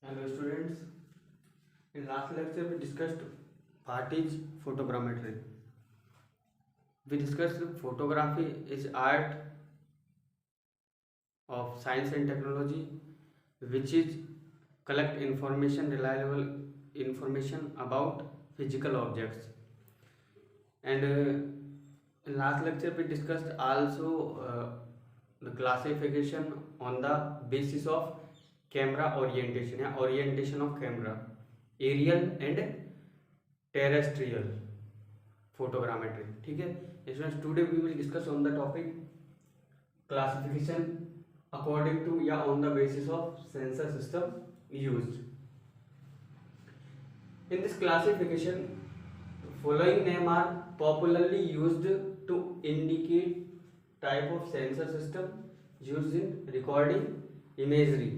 Hello students. In last lecture we discussed what is photogrammetry. We discussed photography is art of science and technology which is collect reliable information about physical objects. And in last lecture we discussed also the classification on the basis of camera orientation या orientation of camera, aerial and terrestrial photogrammetry. ठीक है students, today we will discuss on the topic classification according to या on the basis of sensor system used. In this classification, following name are popularly used to indicate type of sensor system used in recording imagery.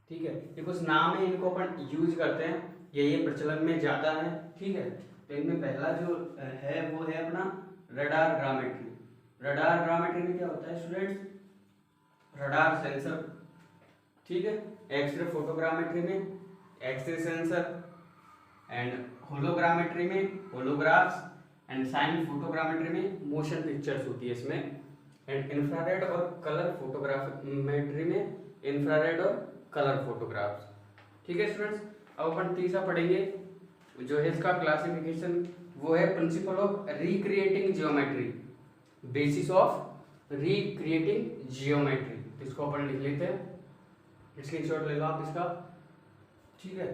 ठीक है, ये कुछ नाम है, इनको अपन use करते हैं, ये प्रचलन में ज्यादा है. ठीक है, तो इनमें पहला जो है वो है अपना रडार ग्रामेट्री. रडार ग्रामेट्री में क्या होता है स्टूडेंट्स? Radar sensor. ठीक है, एक्सरे फोटोग्रामेट्री में एक्सरे सेंसर एंड होलोग्रामेट्री में होलोग्राफ्स एंड साइन फोटोग्रामेट्री में मोशन पिक्चर्स होती है इसमें. एंड इंफ्रारेड और कलर फोटोग्रामेट्री में इंफ्रारेड और कलर फोटोग्राफ्स. ठीक है स्टूडेंट्स, अब अपन तीसरा पढ़ेंगे जो है इसका क्लासिफिकेशन, वो है principle of recreating geometry, basis of recreating geometry. इसको अपन लिख लेते हैं, स्क्रीनशॉट ले लो आप इसका. ठीक है,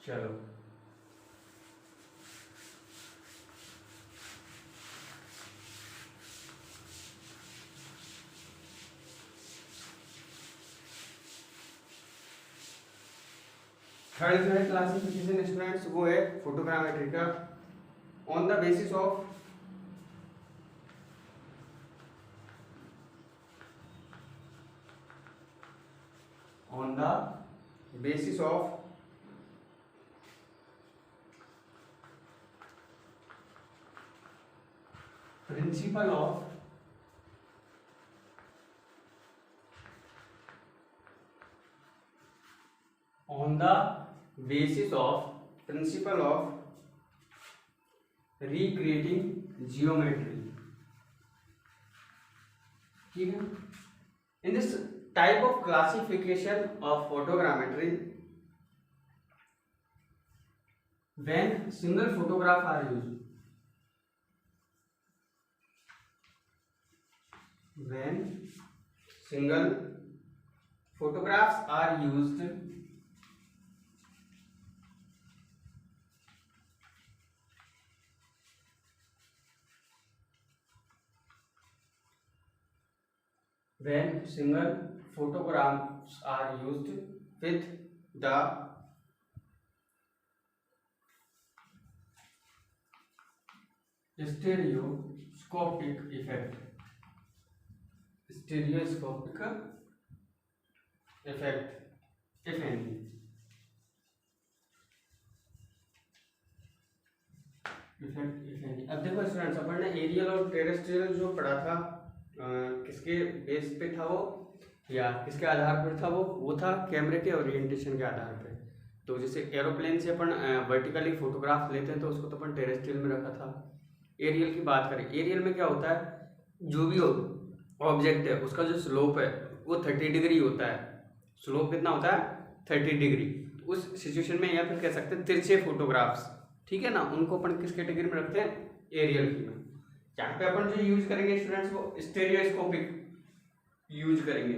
चलो थर्ड जो है क्लासिफिकेशन स्टूडेंट्स वो है फोटोग्रामेट्री का on the basis of principle of recreating geometry. ठीक है, in this type of classification of photogrammetry, when single photograph are used, when single photographs are used, when single photographs are used with the stereoscopic effect, if any. अब देखो students, अपन ने aerial और terrestrial जो पढ़ा था, किसके base पे था वो या किसके आधार पर था? वो था कैमरे के ओरिएंटेशन के आधार पे. तो जैसे एरोप्लेन से अपन वर्टिकली फोटोग्राफ लेते हैं तो उसको तो अपन टेरेस्ट्रियल में रखा था. एरियल की बात करें, एरियल में क्या होता है, जो भी ऑब्जेक्ट है उसका जो स्लोप है वो 30 डिग्री होता है. स्लोप कितना होता है? 30 डिग्री. उस सिचुएशन में या फिर कह सकते हैं तिरछे फोटोग्राफ्स, ठीक है ना, उनको अपन किस कैटेगरी में रखते हैं? एरियल की में. यहाँ पे अपन जो यूज करेंगे स्टूडेंट्स वो स्टेरियोस्कोपिक यूज करेंगे.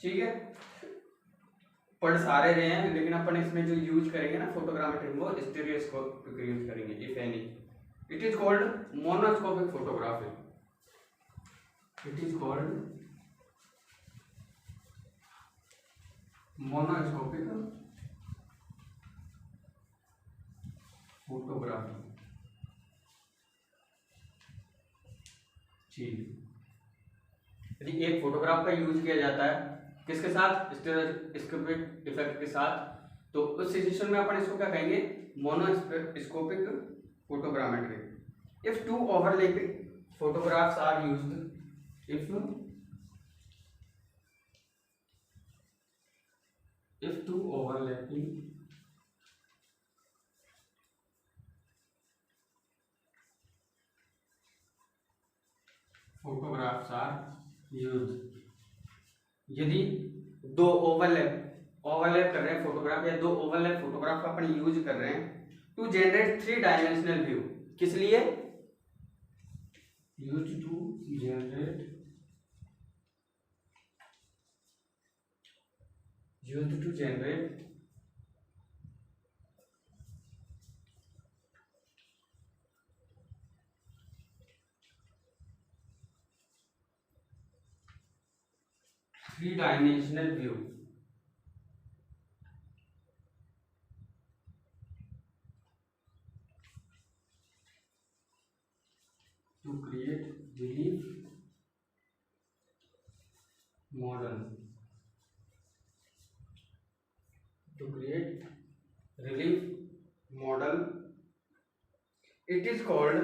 ठीक है, पढ़ सारे रहे हैं लेकिन अपन इसमें जो यूज करेंगे ना फोटोग्रामेट्री में वो स्टेरियोस्कोपिक यूज करेंगे. If any, it is called monoscopic photography. It is called monoscopic photography. यदि एक फोटोग्राफ का यूज किया जाता है किसके साथ? स्टेरियोस्कोपिक इफेक्ट के साथ, तो उस सिचुएशन में अपन इसको क्या कहेंगे? Monoscopic photogrammetry. If two overlapping photographs are used, if if two overlapping photographs are used, यदि दो ओवरलैप कर रहे हैं फोटोग्राफ या दो ओवरलैप फोटोग्राफ अपन यूज कर रहे हैं to generate three dimensional view, किस लिए use to generate three dimensional view, to create relief model, it is called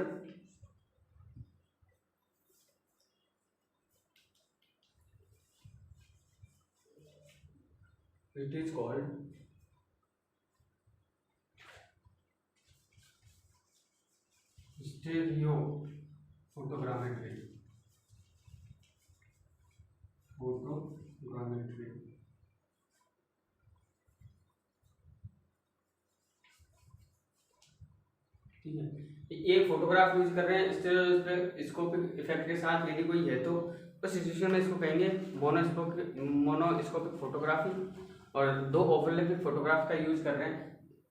stereo photogrammetry, ठीक है। एक फोटोग्राफ यूज कर रहे हैं स्टेरियोस्कोपिक इफेक्ट के साथ, यदि कोई है तो उस सिचुएशन में इसको कहेंगे मोनोस्कोपिक फोटोग्राफी। और दो ओवरलैपिंग फोटोग्राफ का यूज कर रहे हैं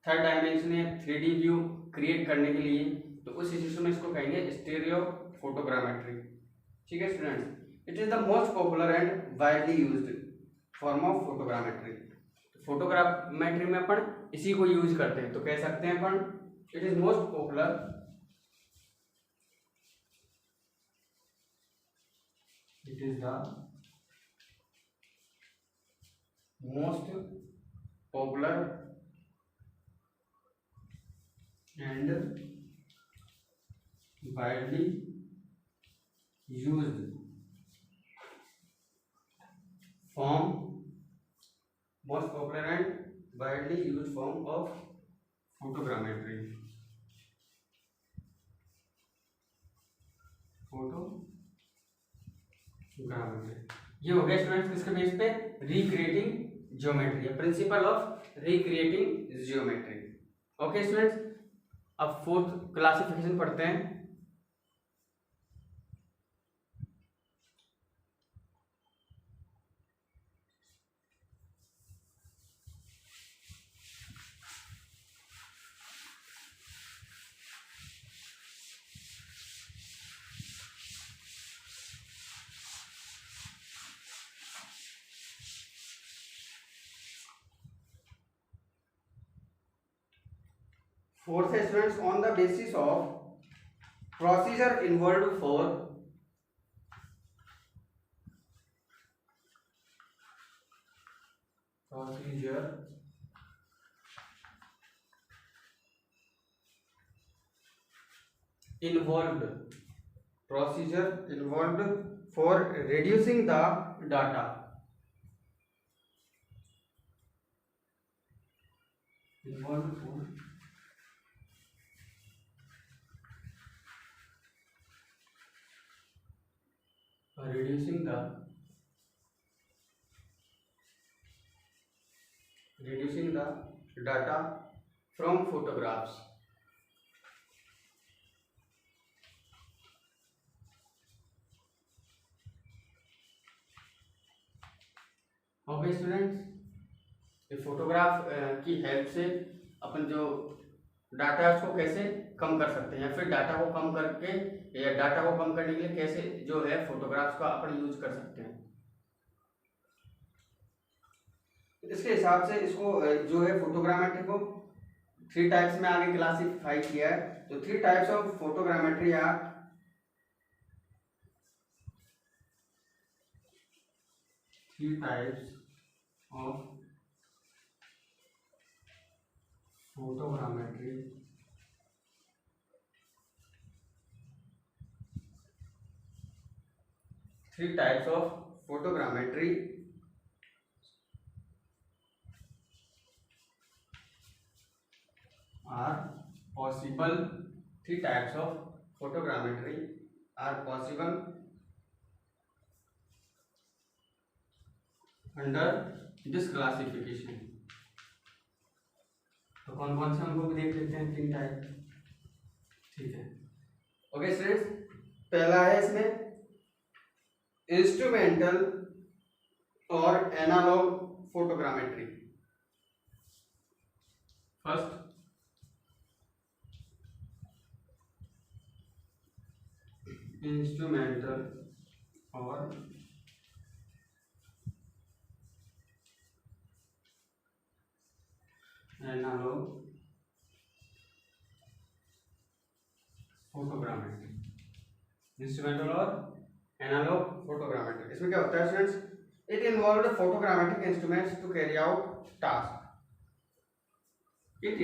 थर्ड डायमेंशन या 3D व्यू क्रिएट करने के लिए, तो उस सिचुएशन में इसको कहेंगे स्टीरियो फोटोग्रामेट्री। ठीक है students, it is the most popular and widely used form of photogrammetry. Photogrammetry में अपन इसी को यूज करते हैं, तो कह सकते हैं अपन it is most popular and widely used form of photogrammetry। ये हो गया स्टूडेंट्स किसके बेस पे, recreating geometry, principle of recreating geometry. Okay students, अब फोर्थ क्लासिफिकेशन पढ़ते हैं। फोर्थ है students, on the basis of procedure involve for reducing the data, reducing the data from photographs। Okay students, इस photograph की help से अपन जो data है उसको कैसे कम कर सकते हैं, या फिर डाटा को कम करके या डाटा को कम करने के लिए कैसे जो है फोटोग्राफ्स का अपन यूज कर सकते हैं। इसके हिसाब से इसको जो है फोटोग्रामेट्री को थ्री टाइप्स में आगे क्लासिफाई किया है। तो three types of photogrammetry are three types of photogrammetry are possible, three types of photogrammetry are possible under this classification। तो कौन कौन से हमको भी देख लेते हैं, तीन टाइप। ठीक है, ओके स्टूडेंट्स, पहला है इसमें इंस्ट्रूमेंटल और एनालॉग फोटोग्रामेट्री। फर्स्ट इंस्ट्रूमेंटल और एनालॉग फोटोग्रामेट्री। इंस्ट्रूमेंटल और एनालॉग फोटोग्रामेट्री, इसमें क्या होता है students, it involve photogrammetric instruments to carry out task. It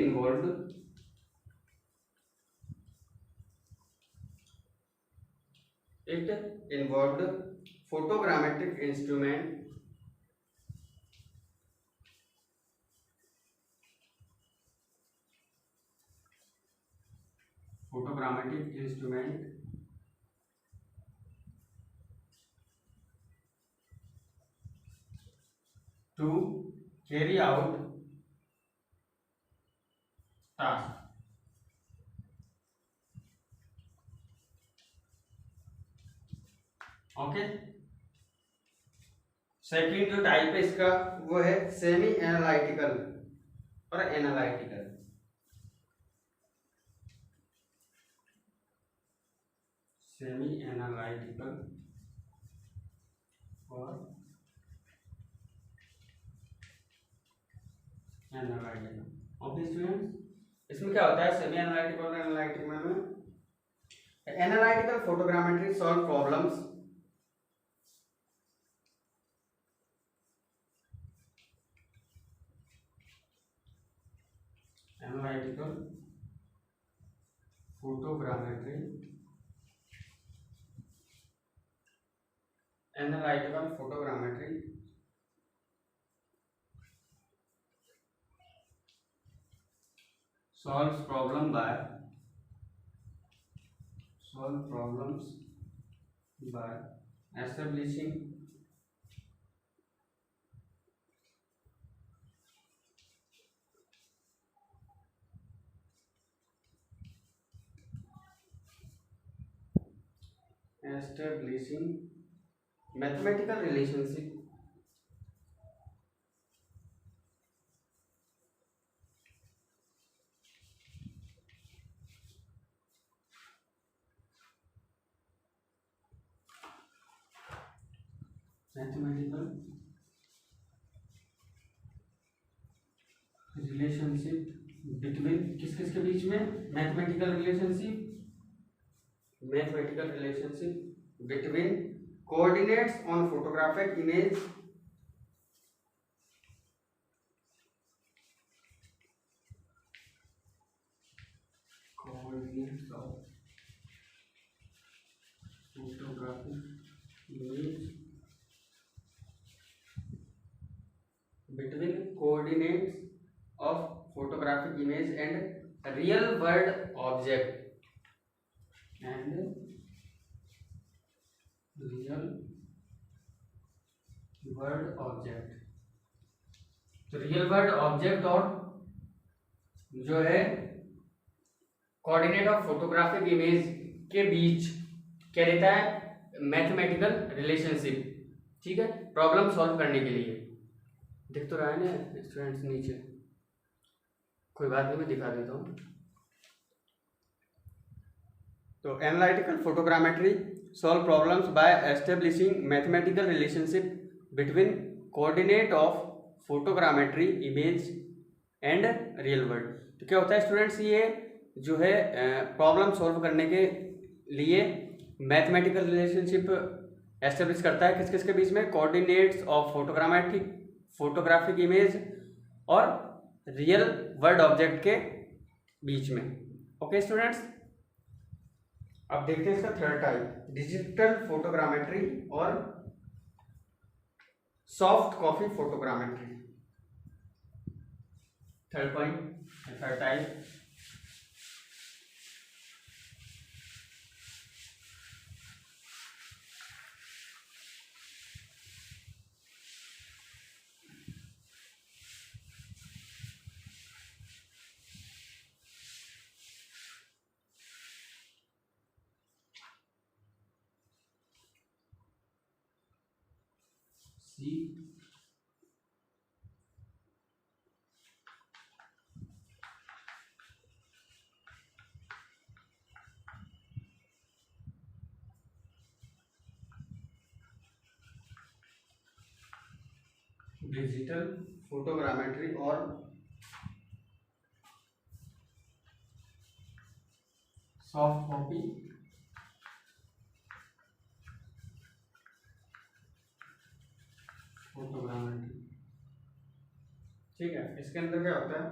involved photogrammetric instrument to carry out task। Okay, second जो टाइप है इसका वो है सेमी एनालिटिकल और एनालिटिकल। सेमी एनालिटिकल और एनालिटिकल। ओके स्टूडेंट्स, इसमें क्या होता है सेमी एनालिटिकल और एनालिटिकल में? Analytical photogrammetry solve problems analytical photogrammetry solves problems by establishing mathematical relationship between किस किस के बीच में? Mathematical relationship between coordinates on photographic image coordinates of photographic image between coordinates of photographic image and real world object तो real world object और जो है coordinate of photographic image के बीच क्या रहता है? Mathematical relationship. ठीक है, प्रॉब्लम सॉल्व करने के लिए। दिख तो रहा है ना स्टूडेंट्स नीचे? कोई बात नहीं, मैं दिखा देता हूँ। तो analytical photogrammetry solve problems bye establishing mathematical relationship between coordinate of photogrammetry image and real world. तो क्या होता है स्टूडेंट्स, ये जो है प्रॉब्लम सॉल्व करने के लिए मैथमेटिकल रिलेशनशिप एस्टेब्लिश करता है किस किस के बीच में? कोऑर्डिनेट्स ऑफ फोटोग्राफिक इमेज और रियल वर्ल्ड ऑब्जेक्ट के बीच में। ओके स्टूडेंट्स, अब देखते हैं इसका थर्ड टाइप, डिजिटल फोटोग्रामेट्री और soft copy photogrammetry. Third type C digital photogrammetry और सॉफ्ट कॉपी फोटोग्रामेट्री। ठीक है, इसके अंदर क्या होता है,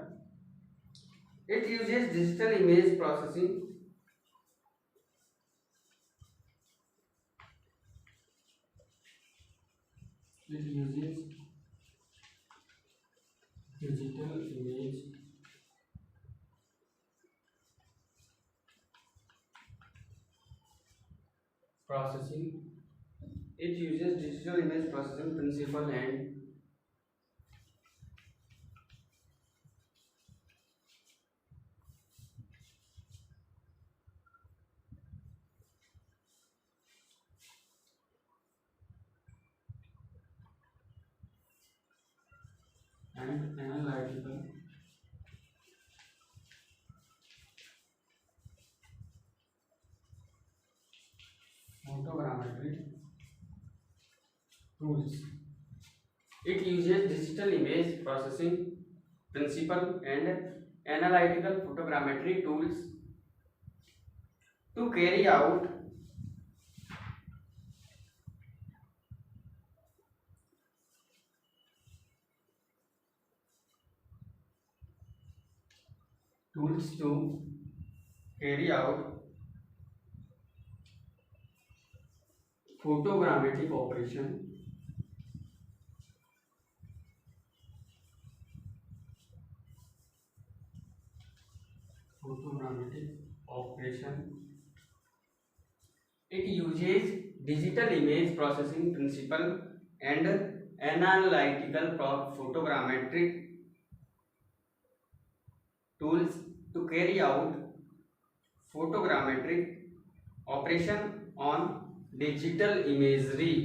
it uses digital image processing digital image processing principle and analytical photogrammetry tools. It uses digital image processing principle and analytical photogrammetry tools to carry out photogrammetric operation It uses digital image processing principle and analytical photogrammetric tools to carry out photogrammetric operation on digital imagery.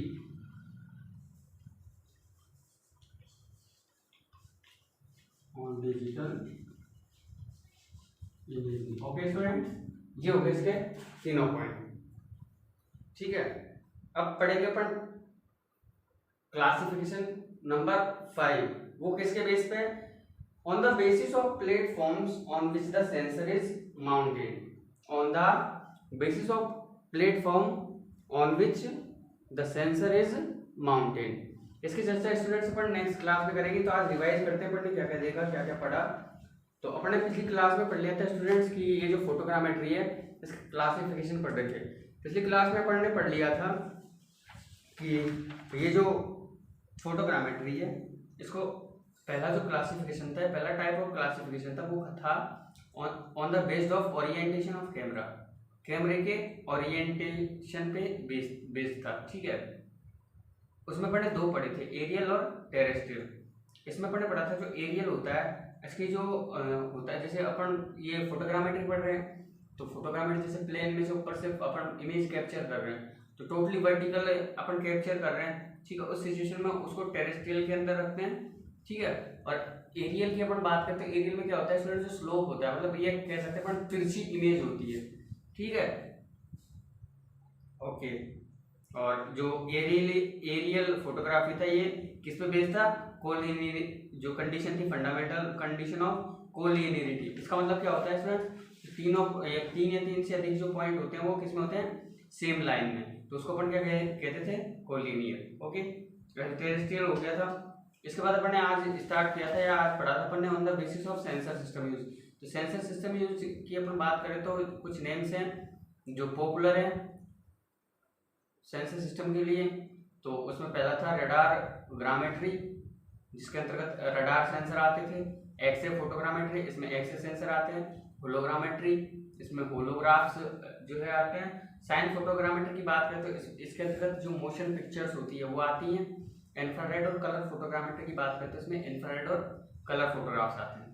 Okay student, ये हो गए इसके तीनों point. ठीक है, अब पढ़ेंगे अपन classification number 5। वो किसके बेस पे, on the basis of platforms on which the sensor is mounted. On the basis of platform on which the sensor is mounted. इसकी चर्चा स्टूडेंट्स अपन नेक्स्ट क्लास में करेंगे। तो आज रिवाइज करते हैं अपन क्या क्या देखा, क्या क्या पढ़ा। तो अपने पिछली क्लास में पढ़ लिया था स्टूडेंट्स की ये जो फोटोग्रामेट्री है इसकी क्लासिफिकेशन पढ़ रहे थे। पिछली क्लास में अपन ने पढ़ लिया था कि ये जो फोटोग्रामेट्री है इसको पहला जो क्लासिफिकेशन था, पहला टाइप ऑफ क्लासिफिकेशन था वो था on the based of orientation of camera. कैमरे के ओरिएंटेशन पे बेस्ड था। ठीक है, उसमें अपने दो पढ़े थे, एरियल और टेरेस्ट्रियल। इसमें अपने पढ़ा था जो एरियल होता है इसकी जो होता है, जैसे अपन ये फोटोग्रामेट्री पढ़ रहे हैं तो फोटोग्रामेट्री जैसे प्लेन में से ऊपर से अपन इमेज कैप्चर कर रहे हैं तो टोटली वर्टिकल अपन कैप्चर कर रहे हैं। ठीक है, उस सिचुएशन में उसको टेरेस्ट्रियल के अंदर रखते हैं। ठीक है, और एरियल की अपन बात करते हैं, एरियल में क्या होता है स्टूडेंट, जो स्लोप होता है, मतलब ये कह सकते हैं अपन तिरछी इमेज होती है। ठीक है, ओके। और जो एरियल फोटोग्राफी था ये किस पे बेस्ड था, कोलिनियरी जो कंडीशन थी, फंडामेंटल कंडीशन ऑफ कोलिनियरिटी। इसका मतलब क्या होता है स्टूडेंट, तीन या तीन से अधिक जो पॉइंट होते हैं वो किस में होते हैं, सेम लाइन में, तो उसको अपन क्या कहते थे, कोलिनियर। ओके, टेरेस्ट्रियल हो गया था। इसके बाद अपन ने आज स्टार्ट किया था या आज पढ़ा था अपन ने on the basis of sensor system use. तो सेंसर सिस्टम यूज की अपन बात करें तो कुछ नेम्स हैं जो पॉपुलर हैं सेंसर सिस्टम के लिए। तो उसमें पहला था रडार ग्रामेट्री, जिसके अंतर्गत रडार सेंसर आते थे। एक्सरे फोटोग्रामेट्री, इसमें एक्सरे सेंसर आते हैं। होलोग्रामेट्री, इसमें होलोग्राफ्स जो है आते हैं। साइन फोटोग्रामेट्री की बात करें तो इसके अंतर्गत जो मोशन पिक्चर्स होती है वो आती हैं। इंफ्रारेड और कलर फोटोग्रामेट्री की बात करें तो इसमें इंफ्रारेड और कलर फोटोग्राफ्स आते हैं।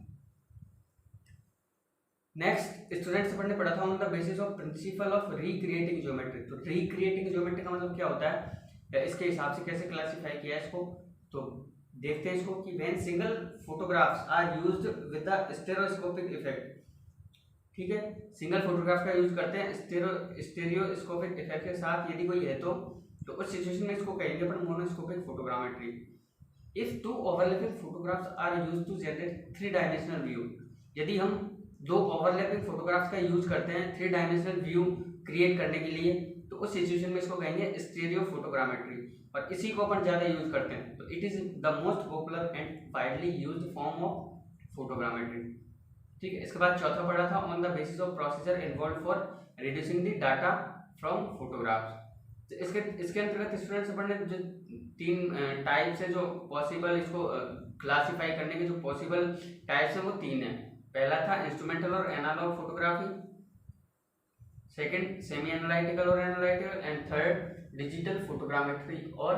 नेक्स्ट स्टूडेंट्स अपन ने पढ़ा था on the basis of principle of recreating geometry. तो रिक्रिएटिंग ज्योमेट्री का मतलब क्या होता है, इसके हिसाब से कैसे क्लासिफाई किया है इसको, तो देखते हैं इसको कि when single photographs are used with the stereoscopic effect. ठीक है, सिंगल फोटोग्राफ का यूज करते हैं स्टेरियोस्कोपिक इफेक्ट के साथ यदि कोई है तो उस सिचुएशन में इसको कहेंगे अपन monoscopic photogrammetry. If two overlapping photographs are used to generate 3 dimensional view, यदि हम 2 ओवरलैपिंग फोटोग्राफ्स का यूज करते हैं 3 डायमेंशनल व्यू क्रिएट करने के लिए, तो उस सिचुएशन में इसको कहेंगे स्टीरियो फोटोग्रामेट्री, और इसी को अपन ज्यादा यूज करते हैं। तो it is the most popular and widely used form of photogrammetry. ठीक है, इसके बाद चौथा पढ़ा था on the basis of procedure involve for reducing the data from photographs. तो इसके अंतर्गत स्टूडेंट्स अपन ने जो 3 टाइप्स है जो पॉसिबल, इसको क्लासिफाई करने के जो पॉसिबल टाइप्स है वो 3 है। पहला था इंस्ट्रूमेंटल और analog photography, second semi analytical और analytical, and third digital photogrammetry और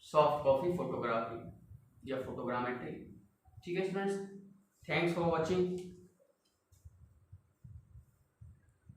सॉफ्ट कॉपी फोटोग्राफी या फोटोग्रामेट्री। ठीक है स्टूडेंट्स, थैंक्स फॉर वॉचिंग।